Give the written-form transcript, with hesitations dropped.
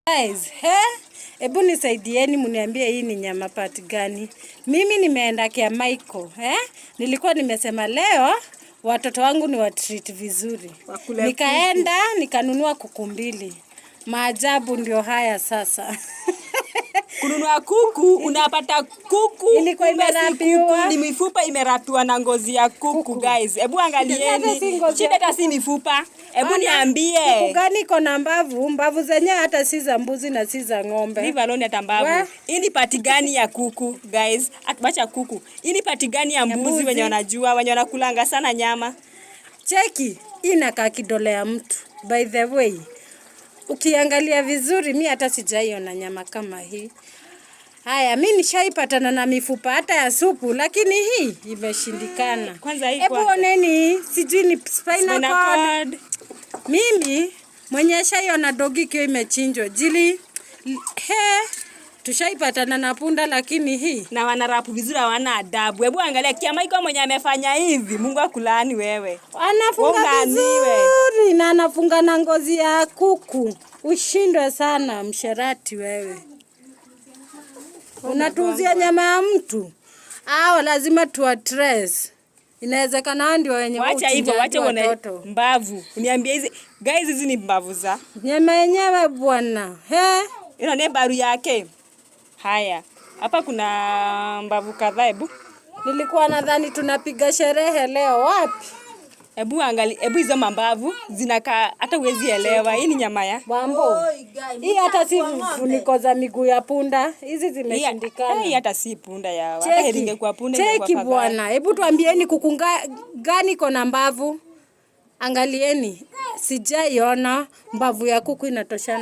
Guys, hebu nisaidieni mniambie hii ni nyama part gani? Mimi nimeenda kia Michael, nilikuwa nimesema leo watoto wangu ni wa treat vizuri. Nikaenda nikanunua kuku mbili. Maajabu ndio haya sasa. Kununua kuku, unapata kuku ilikuwa imerapiwa, ni mifupa imerapiwa na ngozi ya kuku. Guys, hebu angalieni. Shida hata si mifupa. Hebu niambie. Kuku gani iko na mbavu? Mbavu zenyewe hata si za mbuzi na si za ng'ombe. Leave alone hata mbavu. Hii ni pati gani ya kuku, guys? Acha kuku. Hii ni pati gani ya mbuzi wenye wanajua, wenye wanakulanga sana nyama? Cheki, inakaa kidole ya mtu. By the way, ukiangalia vizuri mimi hata sijaiona nyama kama hii. Haya, mimi nishaipatana na mifupa hata ya supu, lakini hii imeshindikana. Kwanza hii hebu oneni, sijui ni spinal cord. Mimi mwenye shaiona dogi kio imechinjwa. Jili tushaipatana na punda, lakini hii na wanarapu vizuri, hawana adabu. Hebu angalia kia Michael mwenye amefanya hivi. Mungu akulaani wewe. Anafunga vizuri na anafunga na ngozi ya kuku. Ushindwe sana msherati wewe. Unatuuzia nyama ya mtu. Lazima tuaddress. Inawezekana ndio wenye wacha hivyo, wacha uone mbavu. Uniambie hizi guys, hizi ni mbavu za nyama yenyewe bwana. Ina ni baru yake. Haya, hapa kuna mbavu kadhaa. Hebu nilikuwa nadhani tunapiga sherehe leo. Wapi? Hebu angali, hebu hizo mambavu zinakaa hata huwezi elewa. Hii ni nyama ya Bambo. Hii hata si funiko za miguu ya punda. Hizi zimeshindikana. Hii hata si punda ya hata ingekuwa punda ingekuwa cheki bwana. Hebu tuambieni kuku gani iko na mbavu? Angalieni. Sijaiona mbavu ya kuku inatoshana.